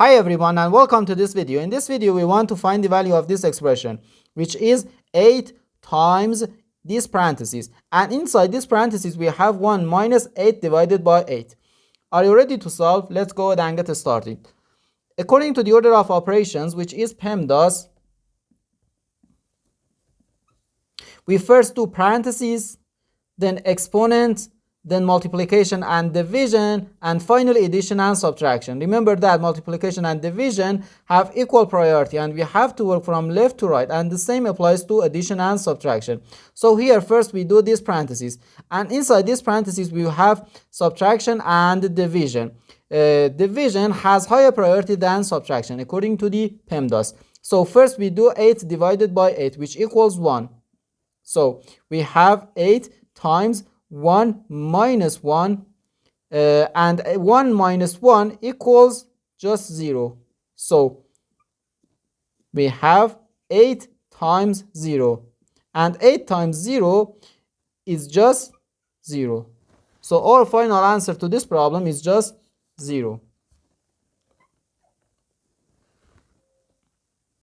Hi everyone and welcome to this video. In this video we want to find the value of this expression, which is 8 times this parentheses, and inside this parentheses we have 1 minus 8 divided by 8. Are you ready to solve? Let's go ahead and get started. According to the order of operations, which is PEMDAS, we first do parentheses, then exponent, then multiplication and division, and finally addition and subtraction. Remember that multiplication and division have equal priority and we have to work from left to right, and the same applies to addition and subtraction. So here first we do this parentheses, and inside this parentheses we have subtraction and division. Division has higher priority than subtraction according to the PEMDAS. So first we do 8 divided by 8, which equals 1. So we have 8 times 1 minus 1, and 1 minus 1 equals just 0. So we have 8 times 0, and 8 times 0 is just 0. So our final answer to this problem is just 0.